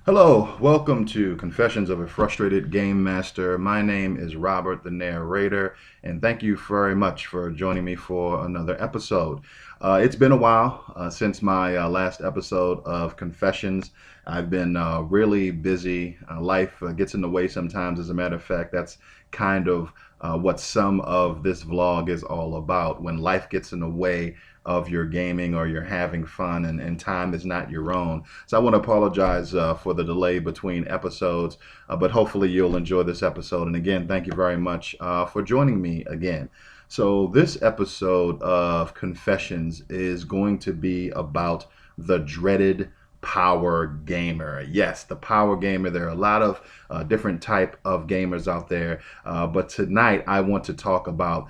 Hello, welcome to Confessions of a Frustrated Game Master. My name is Robert, the narrator, and thank you very much for joining me for another episode. It's been a while since my last episode of Confessions. I've been really busy. Life gets in the way sometimes. As a matter of fact, that's kind of what some of this vlog is all about. When life gets in the way of your gaming or you're having fun and time is not your own. So I want to apologize for the delay between episodes, but hopefully you'll enjoy this episode. And again, thank you very much for joining me again. So this episode of Confessions is going to be about the dreaded power gamer. Yes, the power gamer. There are a lot of different type of gamers out there, but tonight I want to talk about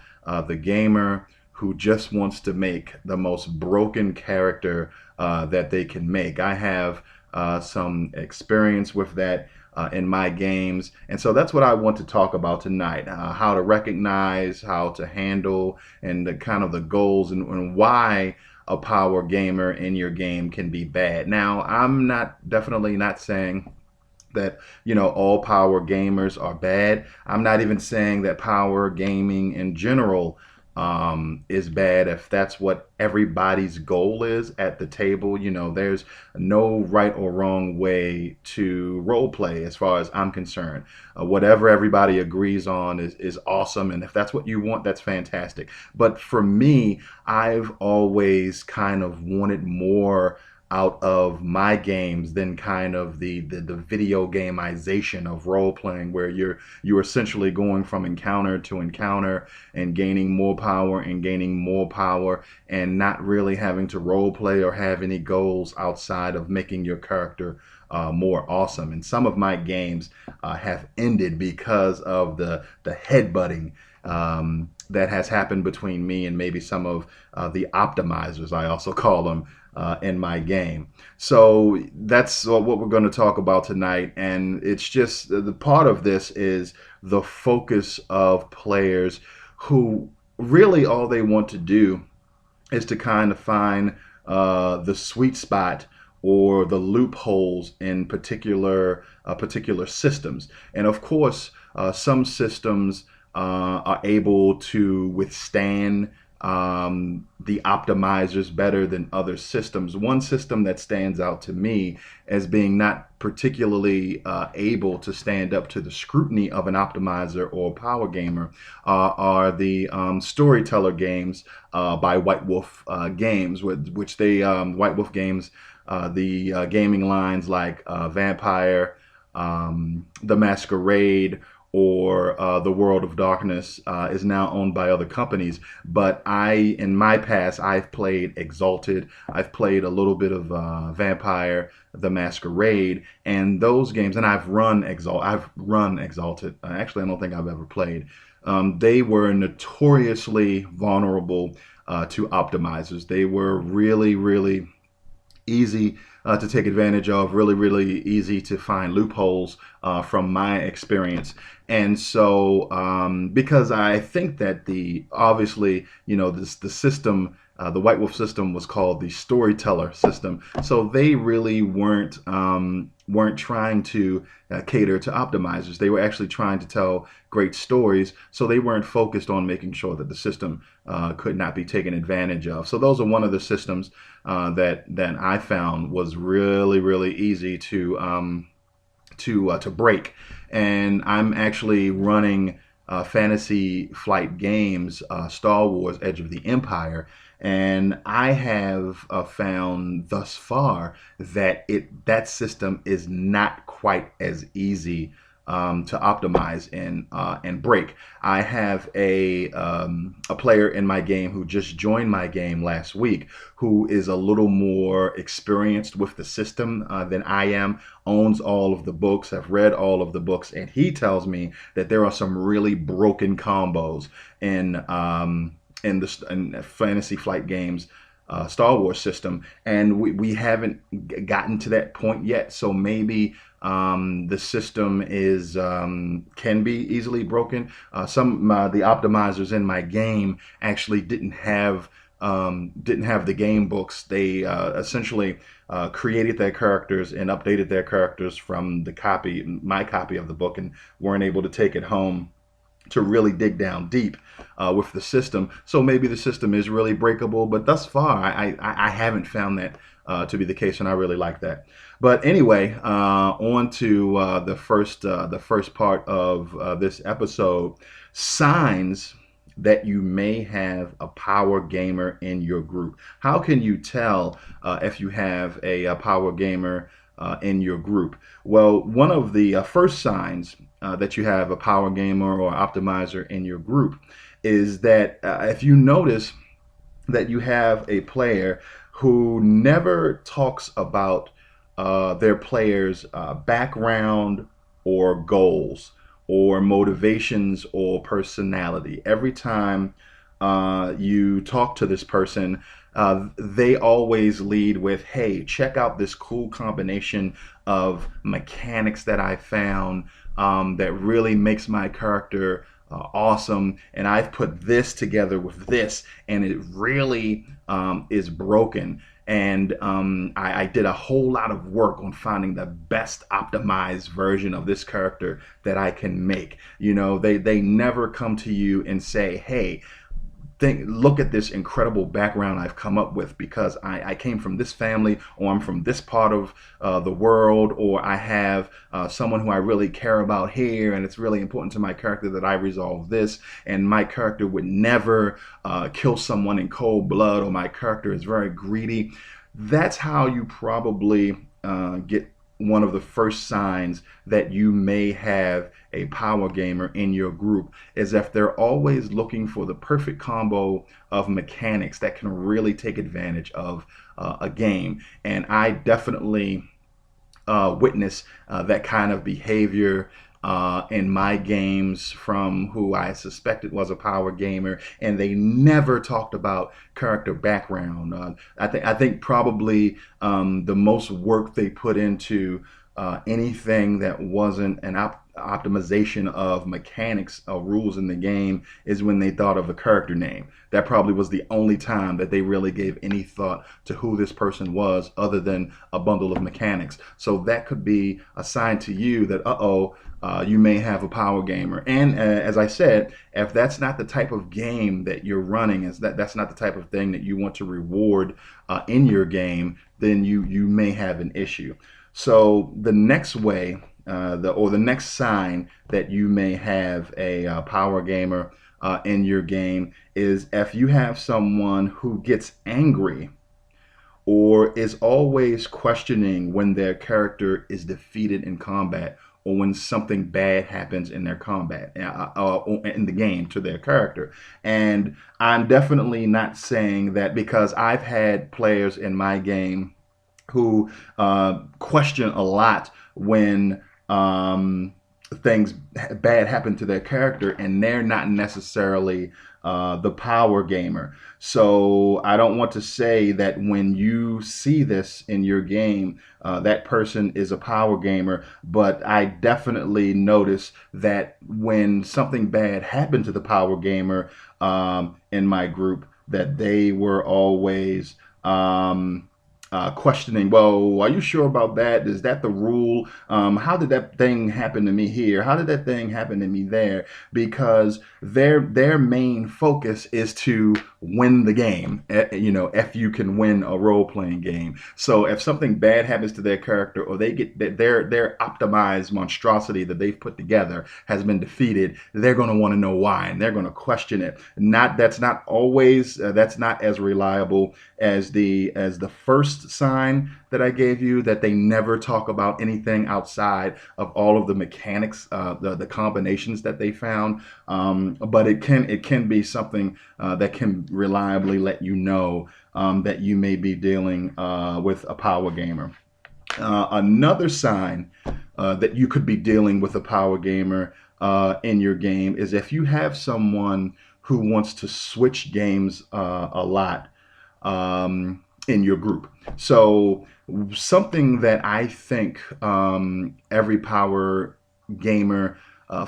the gamer who just wants to make the most broken character that they can make. I have some experience with that in my games. And so that's what I want to talk about tonight, how to recognize, how to handle, and the kind of the goals and why a power gamer in your game can be bad. Now, I'm not definitely not saying that all power gamers are bad. I'm not even saying that power gaming in general is bad if that's what everybody's goal is at the table. There's no right or wrong way to role play as far as I'm concerned. Whatever everybody agrees on is awesome, and if that's what you want, that's fantastic. But for me, I've always kind of wanted more out of my games than kind of the video gameization of role playing, where you're essentially going from encounter to encounter and gaining more power and gaining more power, and not really having to role play or have any goals outside of making your character more awesome. And some of my games have ended because of the headbutting that has happened between me and maybe some of the optimizers, I also call them, in my game. So that's what we're going to talk about tonight. And it's just the part of this is the focus of players who really all they want to do is to kind of find the sweet spot or the loopholes in particular systems. And of course, some systems are able to withstand the optimizers better than other systems. One system that stands out to me as being not particularly able to stand up to the scrutiny of an optimizer or power gamer are the storyteller games by White Wolf Games, which they White Wolf Games, the gaming lines like Vampire, The Masquerade, or The World of Darkness is now owned by other companies. But in my past, I've played Exalted. I've played a little bit of Vampire, The Masquerade, and those games. And I've run Exalted. Actually, I don't think I've ever played. They were notoriously vulnerable to optimizers. They were really, really easy to take advantage of, really, really easy to find loopholes from my experience. And so, because I think that obviously, the system, the White Wolf system was called the storyteller system. So they really weren't trying to cater to optimizers. They were actually trying to tell great stories. So they weren't focused on making sure that the system could not be taken advantage of. So those are one of the systems that I found was really, really easy to break. And I'm actually running Fantasy Flight Games, Star Wars: Edge of the Empire, and I have found thus far that that system is not quite as easy to optimize and break. I have a player in my game who just joined my game last week, who is a little more experienced with the system than I am, owns all of the books, have read all of the books, and he tells me that there are some really broken combos in Fantasy Flight Games Star Wars system, and we haven't gotten to that point yet. So maybe the system is can be easily broken. Some the optimizers in my game actually didn't have the game books. They essentially created their characters and updated their characters from my copy of the book, and weren't able to take it home to really dig down deep with the system. So maybe the system is really breakable, but thus far, I haven't found that to be the case, and I really like that. But anyway, on to the first part of this episode: signs that you may have a power gamer in your group. How can you tell if you have a power gamer in your group? Well, one of the first signs that you have a power gamer or optimizer in your group is that if you notice that you have a player who never talks about their player's background or goals or motivations or personality. Every time you talk to this person, they always lead with, hey, check out this cool combination of mechanics that I found that really makes my character awesome. And I've put this together with this, and it really is broken. And I did a whole lot of work on finding the best optimized version of this character that I can make. You know, they never come to you and say, hey, look at this incredible background I've come up with, because I came from this family, or I'm from this part of the world, or I have someone who I really care about here, and it's really important to my character that I resolve this, and my character would never kill someone in cold blood, or my character is very greedy. That's how you probably get one of the first signs that you may have a power gamer in your group, is if they're always looking for the perfect combo of mechanics that can really take advantage of a game. And I definitely witness that kind of behavior in my games from who I suspected was a power gamer, and they never talked about character background. I think probably the most work they put into anything that wasn't an optimization of mechanics or rules in the game is when they thought of a character name. That probably was the only time that they really gave any thought to who this person was, other than a bundle of mechanics. So that could be a sign to you that, you may have a power gamer. And as I said, if that's not the type of game that you're running, that's not the type of thing that you want to reward in your game, then you may have an issue. So the next way, the next sign that you may have a power gamer in your game is if you have someone who gets angry or is always questioning when their character is defeated in combat, or when something bad happens in their combat, in the game, to their character. And I'm definitely not saying that, because I've had players in my game who question a lot when things bad happen to their character, and they're not necessarily the power gamer. So I don't want to say that when you see this in your game, that person is a power gamer, but I definitely notice that when something bad happened to the power gamer in my group, that they were always questioning, well, are you sure about that? Is that the rule? How did that thing happen to me here? How did that thing happen to me there? Because their main focus is to win the game. If you can win a role-playing game. So if something bad happens to their character, or they get their optimized monstrosity that they've put together has been defeated, they're going to want to know why, and they're going to question it. That's not always that's not as reliable as the first sign that I gave you, that they never talk about anything outside of all of the mechanics, the combinations that they found. But it can be something that can reliably let you know that you may be dealing with a power gamer. Another sign that you could be dealing with a power gamer in your game is if you have someone who wants to switch games a lot in your group. So something that I think every power gamer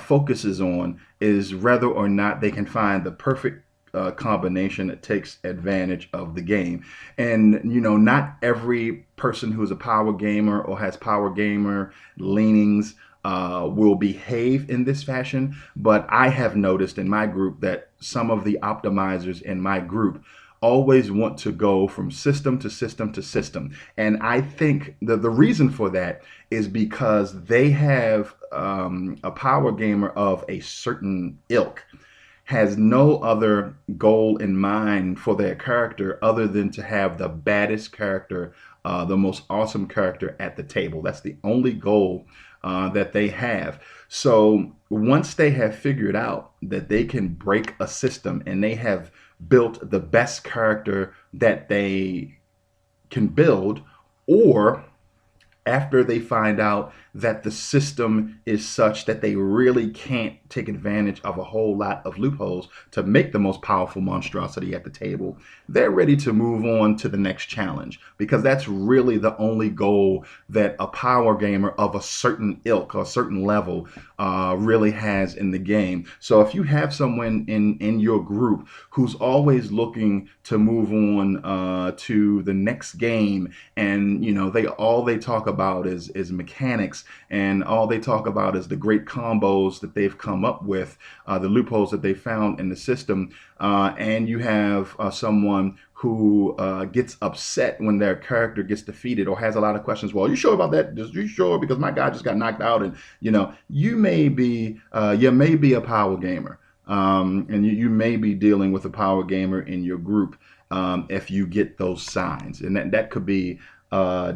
focuses on is whether or not they can find the perfect combination that takes advantage of the game. And, not every person who is a power gamer or has power gamer leanings will behave in this fashion. But I have noticed in my group that some of the optimizers in my group always want to go from system to system to system. And I think the reason for that is because they have a power gamer of a certain ilk has no other goal in mind for their character other than to have the baddest character, the most awesome character at the table. That's the only goal that they have. So once they have figured out that they can break a system and they have built the best character that they can build, or after they find out that the system is such that they really can't take advantage of a whole lot of loopholes to make the most powerful monstrosity at the table, they're ready to move on to the next challenge, because that's really the only goal that a power gamer of a certain ilk or a certain level really has in the game. So if you have someone in your group who's always looking to move on to the next game, and all they talk about is mechanics, and all they talk about is the great combos that they've come up with, the loopholes that they found in the system, and you have someone who gets upset when their character gets defeated or has a lot of questions. Well, you sure about that? You sure? Because my guy just got knocked out, and you may be a power gamer, and you may be dealing with a power gamer in your group if you get those signs, and that could be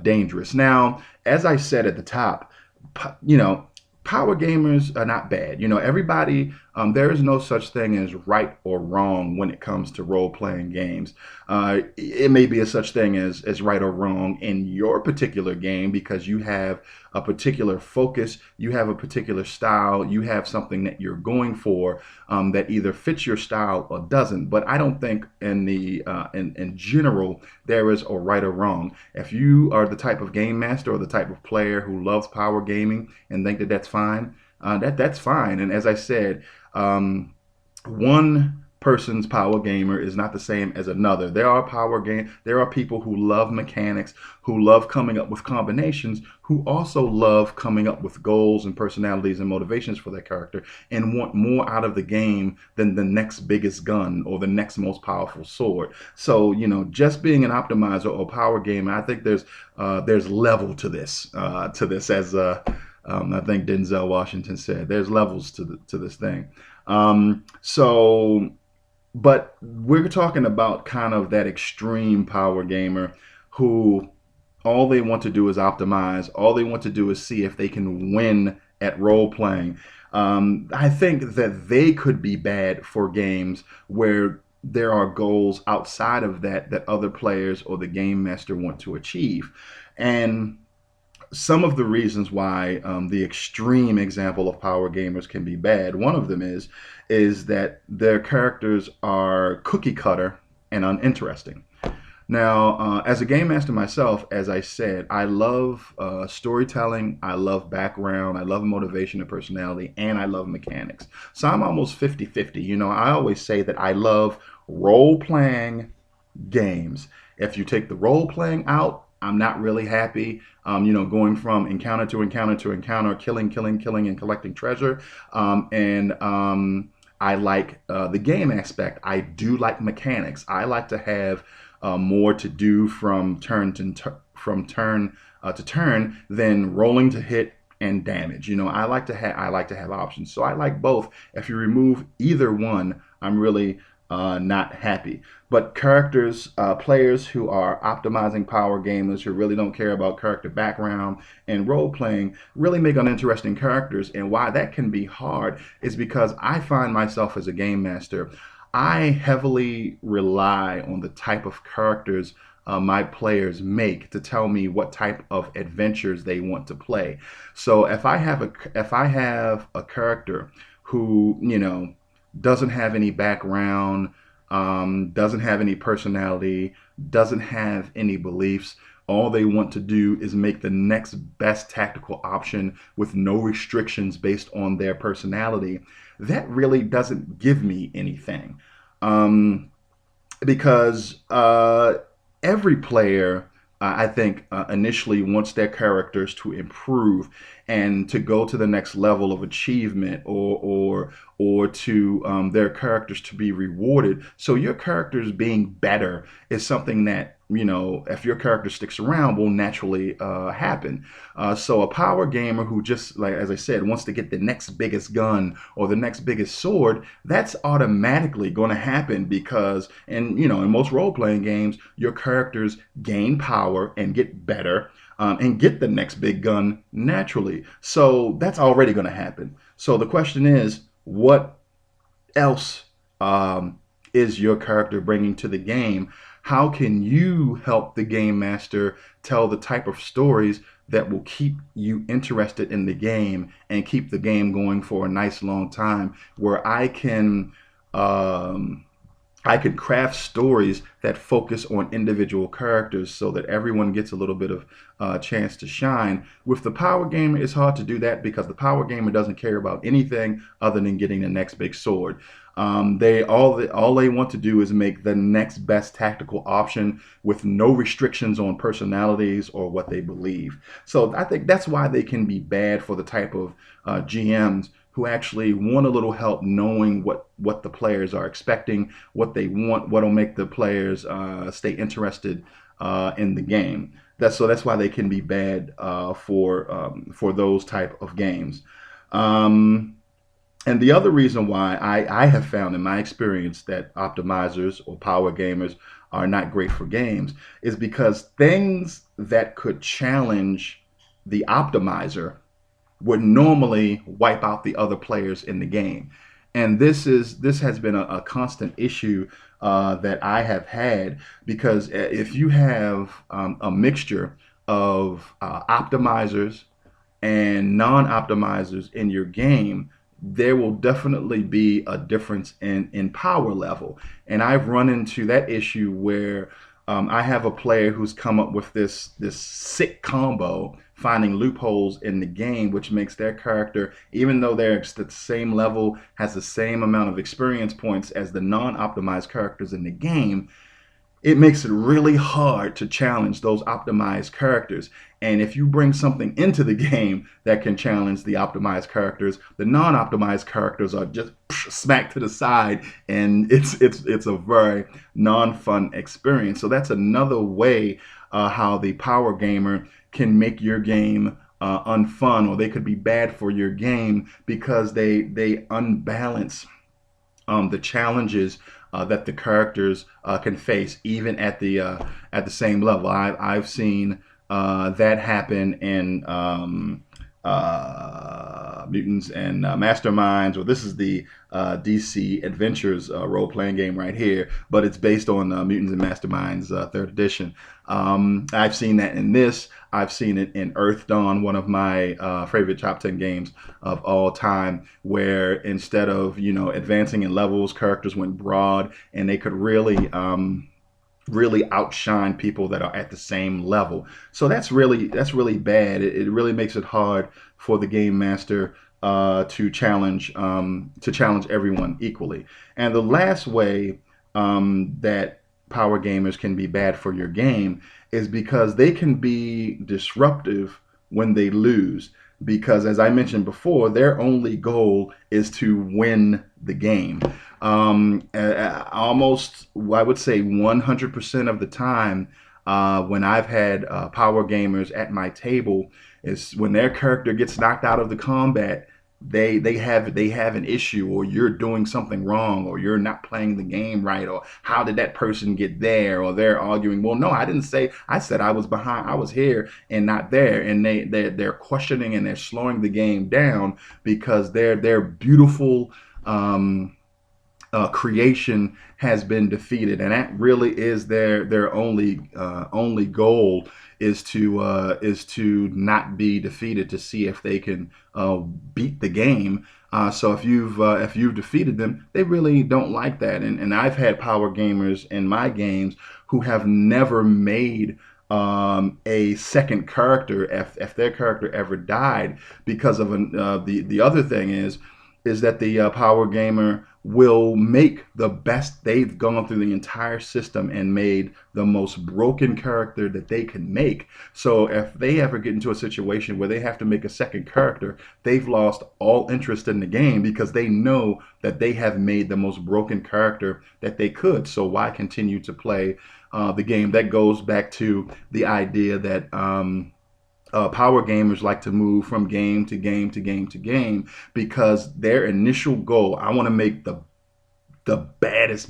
dangerous. Now, as I said at the top, power gamers are not bad. Everybody, there is no such thing as right or wrong when it comes to role-playing games. It may be a such thing as right or wrong in your particular game because you have a particular focus, you have a particular style, you have something that you're going for that either fits your style or doesn't. But I don't think in general there is a right or wrong. If you are the type of game master or the type of player who loves power gaming and think that that's fine, that's fine. And as I said, one person's power gamer is not the same as another. There are people who love mechanics, who love coming up with combinations, who also love coming up with goals and personalities and motivations for their character and want more out of the game than the next biggest gun or the next most powerful sword. So, just being an optimizer or power gamer, I think there's level to this, as I think Denzel Washington said, there's levels to this thing. But we're talking about kind of that extreme power gamer who all they want to do is optimize. All they want to do is see if they can win at role playing. I think that they could be bad for games where there are goals outside of that other players or the game master want to achieve. And some of the reasons why the extreme example of power gamers can be bad, one of them is that their characters are cookie cutter and uninteresting. Now, as a game master myself, as I said, I love storytelling, I love background, I love motivation and personality, and I love mechanics. So I'm almost 50-50. I always say that I love role-playing games. If you take the role-playing out, I'm not really happy, going from encounter to encounter to encounter, killing, and collecting treasure. I like the game aspect. I do like mechanics. I like to have more to do from turn to turn than rolling to hit and damage. I like to have options. So I like both. If you remove either one, I'm really not happy. But players who are optimizing power gamers who really don't care about character background and role playing really make uninteresting characters. And why that can be hard is because I find myself as a game master, I heavily rely on the type of characters my players make to tell me what type of adventures they want to play. So if I have a character who doesn't have any background, doesn't have any personality, doesn't have any beliefs, all they want to do is make the next best tactical option with no restrictions based on their personality, that really doesn't give me anything. Um, because every player, I think, initially wants their characters to improve and to go to the next level of achievement, or to their characters to be rewarded. So your characters being better is something that, if your character sticks around, will naturally happen. So a power gamer who just, like as I said, wants to get the next biggest gun or the next biggest sword, that's automatically going to happen because, in most role playing games, your characters gain power and get better. And get the next big gun naturally. So that's already going to happen. So the question is, what else is your character bringing to the game? How can you help the game master tell the type of stories that will keep you interested in the game and keep the game going for a nice long time, where I could craft stories that focus on individual characters so that everyone gets a little bit of chance to shine. With the power gamer, it's hard to do that because the power gamer doesn't care about anything other than getting the next big sword. All they want to do is make the next best tactical option with no restrictions on personalities or what they believe. So I think that's why they can be bad for the type of GMs who actually want a little help knowing what the players are expecting, what they want, what will make the players stay interested in the game. That's why they can be bad for those type of games. Um, and the other reason why I have found in my experience that optimizers or power gamers are not great for games is because things that could challenge the optimizer would normally wipe out the other players in the game. And this has been a constant issue that I have had because if you have a mixture of optimizers and non-optimizers in your game, there will definitely be a difference in power level. And I've run into that issue where I have a player who's come up with this sick combo, finding loopholes in the game, which makes their character, even though they're at the same level, has the same amount of experience points as the non-optimized characters in the game. It makes it really hard to challenge those optimized characters. And if you bring something into the game that can challenge the optimized characters, the non-optimized characters are just smacked to the side, and it's a very non-fun experience. So that's another way how the power gamer can make your game unfun, or they could be bad for your game because they unbalance the challenges that the characters can face, even at the same level. I've seen that happen in Mutants and Masterminds. Well, this is the DC Adventures role playing game right here, but it's based on Mutants and Masterminds third edition. I've seen that in this. I've seen it in Earth Dawn, one of my favorite top 10 games of all time, where instead of advancing in levels, characters went broad and they could really outshine people that are at the same level. So that's really bad. It really makes it hard for the game master to challenge everyone equally. And the last way that power gamers can be bad for your game is because they can be disruptive when they lose. Because as I mentioned before, their only goal is to win the game. Almost, I would say 100% of the time, when I've had power gamers at my table, is when their character gets knocked out of the combat, they have an issue, or you're doing something wrong, or you're not playing the game right, or how did that person get there, or they're arguing, well, no, I didn't say, I said I was behind, I was here and not there. And they're questioning and they're slowing the game down because their beautiful creation has been defeated, and that really is their only goal, is to not be defeated, to see if they can beat the game. So if you've defeated them, they really don't like that. And I've had power gamers in my games who have never made a second character if their character ever died, because of the other thing is, is that the Power Gamer will make the best. They've gone through the entire system and made the most broken character that they can make. So if they ever get into a situation where they have to make a second character, they've lost all interest in the game because they know that they have made the most broken character that they could. So why continue to play the game? That goes back to the idea that power gamers like to move from game to game to game to game because their initial goal, I want to make the baddest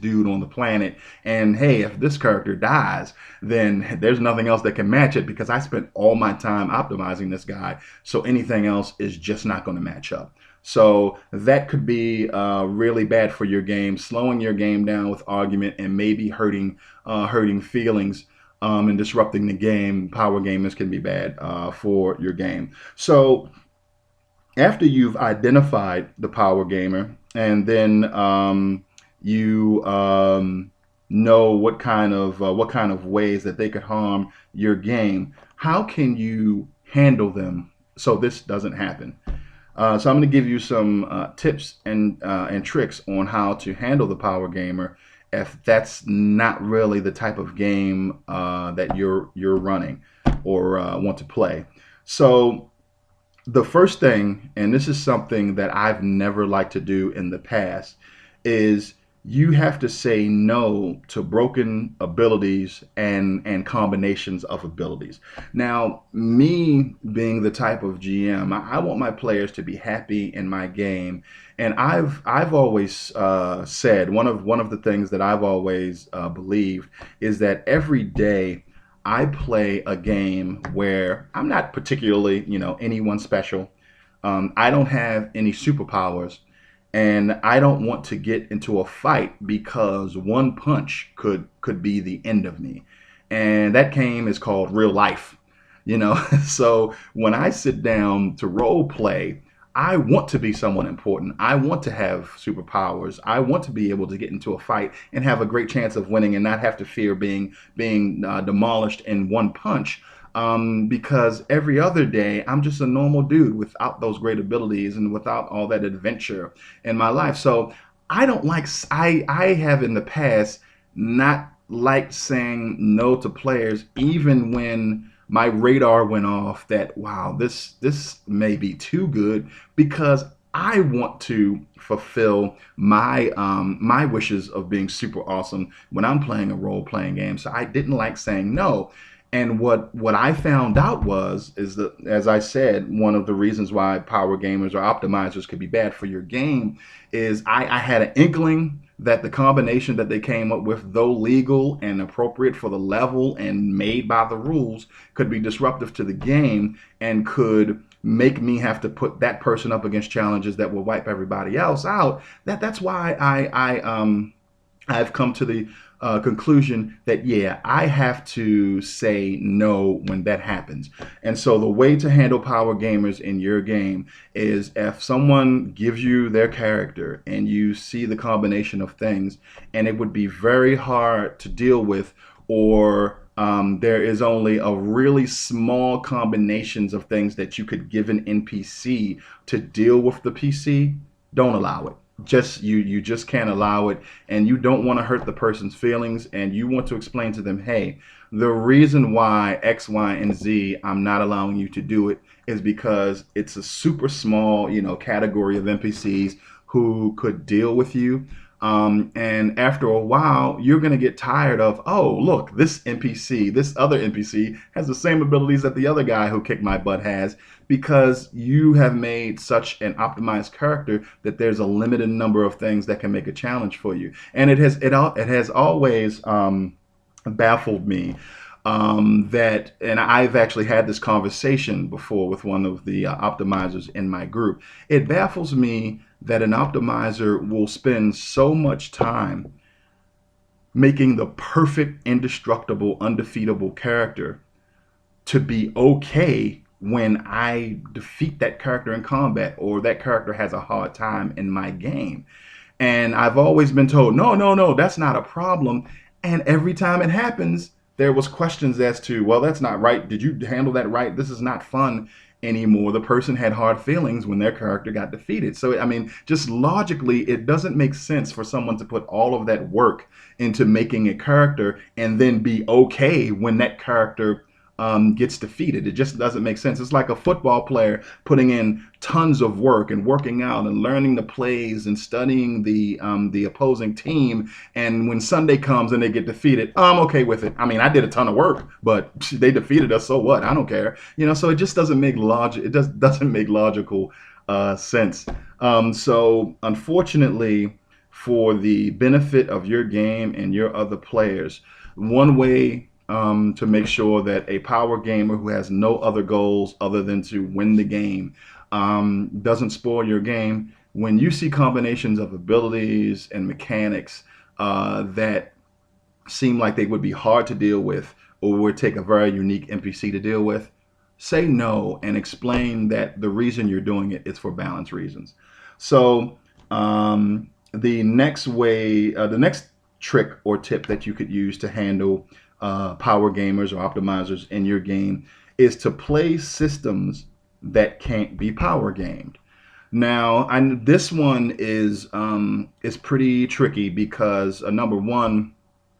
dude on the planet, and hey, if this character dies, then there's nothing else that can match it because I spent all my time optimizing this guy, so anything else is just not going to match up. So that could be really bad for your game, slowing your game down with argument and maybe hurting feelings, and disrupting the game. Power gamers can be bad for your game. So after you've identified the power gamer, and then you know what kind of ways that they could harm your game, how can you handle them so this doesn't happen? So I'm going to give you some tips and tricks on how to handle the power gamer if that's not really the type of game that you're running or want to play. So the first thing, and this is something that I've never liked to do in the past, is you have to say no to broken abilities and combinations of abilities. Now, me being the type of GM, I want my players to be happy in my game, and I've always said one of the things that I've always believed is that every day I play a game where I'm not particularly, anyone special. I don't have any superpowers, and I don't want to get into a fight because one punch could be the end of me. And that game is called real life, you know. So when I sit down to role play, I want to be someone important. I want to have superpowers. I want to be able to get into a fight and have a great chance of winning and not have to fear being demolished in one punch. Because every other day I'm just a normal dude without those great abilities and without all that adventure in my life. So I don't like. I have in the past not liked saying no to players, even when my radar went off that wow, this may be too good, because I want to fulfill my wishes of being super awesome when I'm playing a role playing game. So I didn't like saying no. And what I found out is that, as I said, one of the reasons why power gamers or optimizers could be bad for your game is I had an inkling that the combination that they came up with, though legal and appropriate for the level and made by the rules, could be disruptive to the game and could make me have to put that person up against challenges that will wipe everybody else out. That's why I've come to the conclusion that, yeah, I have to say no when that happens. And so the way to handle power gamers in your game is if someone gives you their character and you see the combination of things and it would be very hard to deal with, or there is only a really small combinations of things that you could give an NPC to deal with the PC, don't allow it. You just can't allow it, and you don't want to hurt the person's feelings, and you want to explain to them, hey, the reason why X, Y, and Z I'm not allowing you to do it is because it's a super small, category of NPCs who could deal with you. And after a while, you're going to get tired of, oh, look, this other NPC has the same abilities that the other guy who kicked my butt has, because you have made such an optimized character that there's a limited number of things that can make a challenge for you. And it has always baffled me and I've actually had this conversation before with one of the optimizers in my group. It baffles me that an optimizer will spend so much time making the perfect, indestructible, undefeatable character to be okay when I defeat that character in combat or that character has a hard time in my game. And I've always been told, no, no, no, that's not a problem. And every time it happens, there was questions as to, well, that's not right. Did you handle that right? This is not fun. anymore. The person had hard feelings when their character got defeated. So, I mean, just logically, it doesn't make sense for someone to put all of that work into making a character and then be okay when that character gets defeated. It just doesn't make sense. It's like a football player putting in tons of work and working out and learning the plays and studying the opposing team. And when Sunday comes and they get defeated, I'm okay with it. I mean, I did a ton of work, but they defeated us, so what? I don't care. So it just doesn't make logic. It just doesn't make logical sense. So unfortunately, for the benefit of your game and your other players, one way to make sure that a power gamer who has no other goals other than to win the game doesn't spoil your game. When you see combinations of abilities and mechanics that seem like they would be hard to deal with or would take a very unique NPC to deal with, say no and explain that the reason you're doing it is for balance reasons. So the next trick or tip that you could use to handle power gamers or optimizers in your game is to play systems that can't be power gamed. Now, this one is pretty tricky because number one,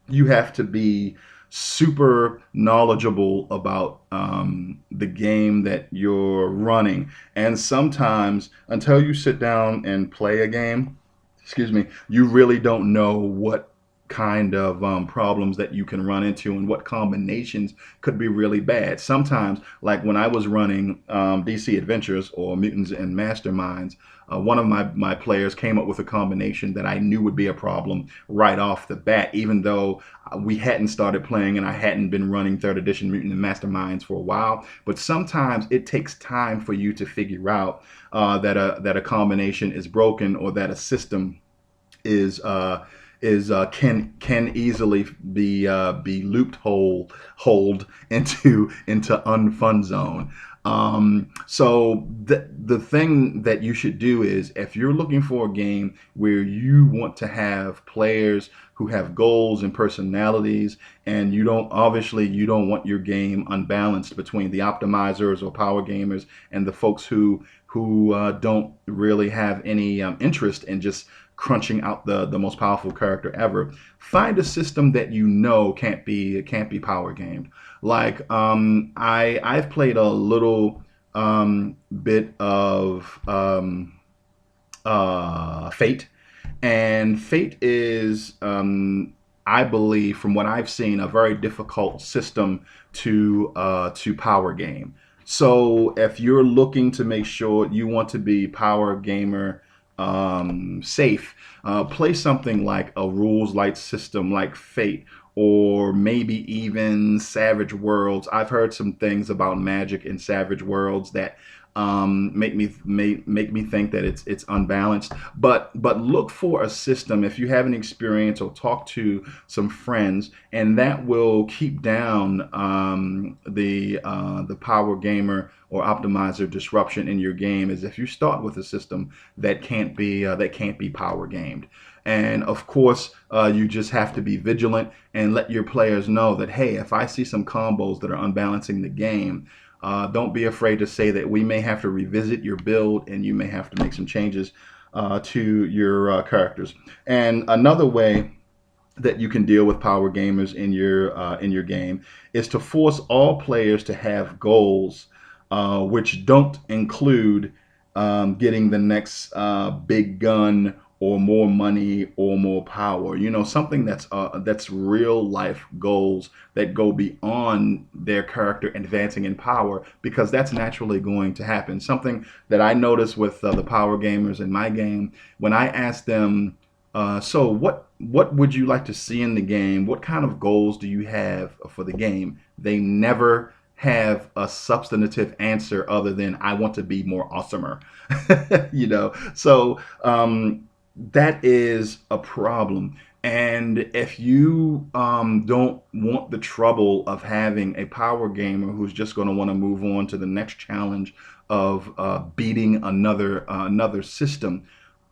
you have to be super knowledgeable about the game that you're running, and sometimes until you sit down and play a game, excuse me, you really don't know what kind of problems that you can run into and what combinations could be really bad. Sometimes, like when I was running DC Adventures or Mutants and Masterminds, one of my players came up with a combination that I knew would be a problem right off the bat, even though we hadn't started playing and I hadn't been running third edition Mutant and Masterminds for a while. But sometimes it takes time for you to figure out that a combination is broken or that a system is can easily be looped hold into unfun zone. So the thing that you should do is, if you're looking for a game where you want to have players who have goals and personalities, and you don't want your game unbalanced between the optimizers or power gamers and the folks who don't really have any interest in just crunching out the most powerful character ever. Find a system that you know can't be power gamed. Like I've played a little bit of Fate, and Fate is I believe, from what I've seen, a very difficult system to power game. So if you're looking to make sure you want to be power gamer safe, play something like a rules light system like Fate, or maybe even Savage Worlds. I've heard some things about Magic and Savage Worlds that make me think that it's unbalanced. But look for a system, if you have any experience, or talk to some friends, and that will keep down the power gamer or optimizer disruption in your game. Is if you start with a system that can't be power gamed. And of course, you just have to be vigilant and let your players know that, hey, if I see some combos that are unbalancing the game, don't be afraid to say that we may have to revisit your build and you may have to make some changes to your characters. And another way that you can deal with power gamers in your game is to force all players to have goals which don't include getting the next big gun or more money or more power. Something that's real life goals that go beyond their character advancing in power, because that's naturally going to happen. Something that I notice with the power gamers in my game, when I ask them, so what would you like to see in the game? What kind of goals do you have for the game? They never have a substantive answer other than, I want to be more awesomer. So that is a problem. And if you don't want the trouble of having a power gamer who's just going to want to move on to the next challenge of beating another system,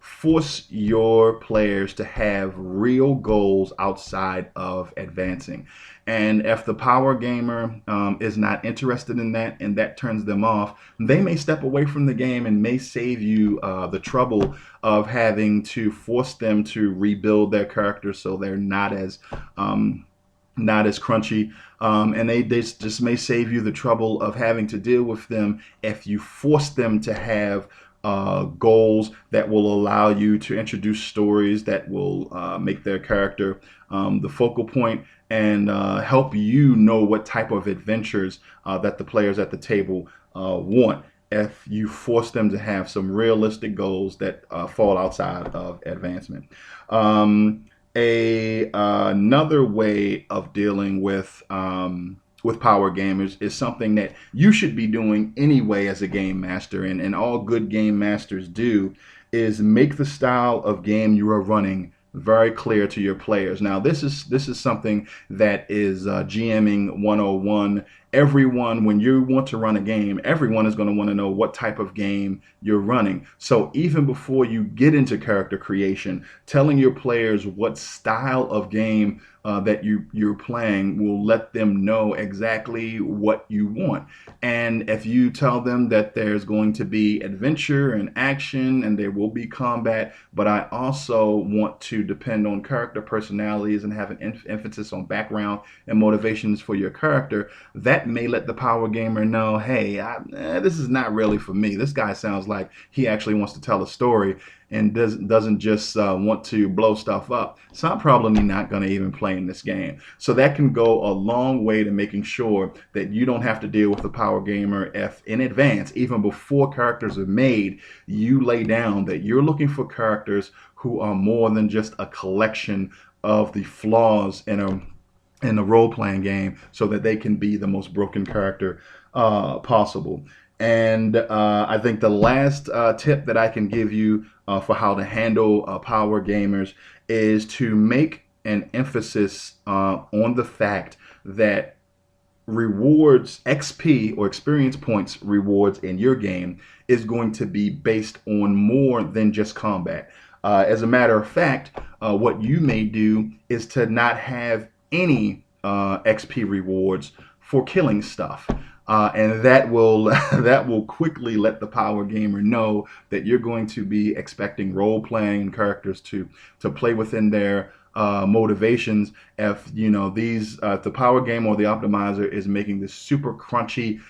force your players to have real goals outside of advancing. And if the power gamer is not interested in that and that turns them off, they may step away from the game and may save you the trouble of having to force them to rebuild their character so they're not as crunchy, and they just may save you the trouble of having to deal with them if you force them to have goals that will allow you to introduce stories that will make their character the focal point and help you know what type of adventures that the players at the table want if you force them to have some realistic goals that fall outside of advancement. Another way of dealing with power gamers is something that you should be doing anyway as a game master, and all good game masters do, is make the style of game you are running very clear to your players. Now, this is something that is GMing 101. Everyone, when you want to run a game, everyone is going to want to know what type of game you're running. So even before you get into character creation, telling your players what style of game that you're playing will let them know exactly what you want. And if you tell them that there's going to be adventure and action and there will be combat, but I also want to depend on character personalities and have an emphasis on background and motivations for your character, that may let the power gamer know, hey, this is not really for me. This guy sounds like he actually wants to tell a story and doesn't just want to blow stuff up. So I'm probably not going to even play in this game. So that can go a long way to making sure that you don't have to deal with the power gamer if in advance, even before characters are made, you lay down that you're looking for characters who are more than just a collection of the flaws in a role-playing game so that they can be the most broken character possible. And I think the last tip that I can give you for how to handle power gamers is to make an emphasis on the fact that rewards, XP or experience points rewards in your game is going to be based on more than just combat. As a matter of fact, what you may do is to not have any XP rewards for killing stuff. And that will that will quickly let the power gamer know that you're going to be expecting role-playing characters to play within their motivations. If the power game or the optimizer is making this super crunchy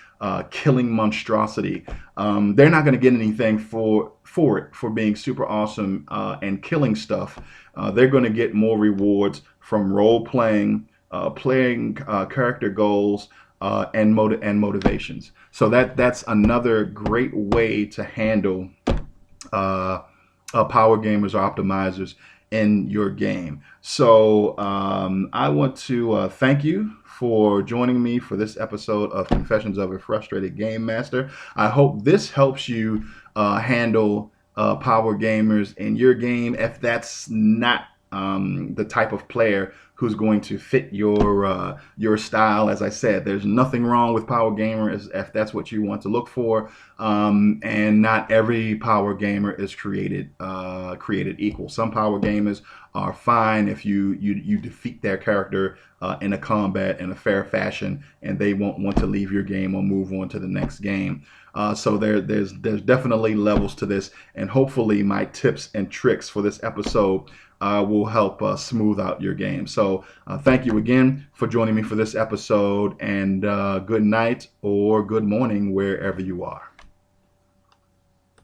killing monstrosity, they're not going to get anything for being super awesome and killing stuff. They're going to get more rewards from role-playing, playing character goals, and motivations. So that's another great way to handle power gamers or optimizers in your game. So I want to thank you for joining me for this episode of Confessions of a Frustrated Game Master. I hope this helps you handle power gamers in your game if that's not the type of player who's going to fit your style. As I said, there's nothing wrong with power gamers if that's what you want to look for, and not every power gamer is created equal. Some power gamers are fine if you defeat their character in a combat in a fair fashion, and they won't want to leave your game or move on to the next game. So there's definitely levels to this, and hopefully my tips and tricks for this episode will help smooth out your game. So thank you again for joining me for this episode, and good night or good morning wherever you are.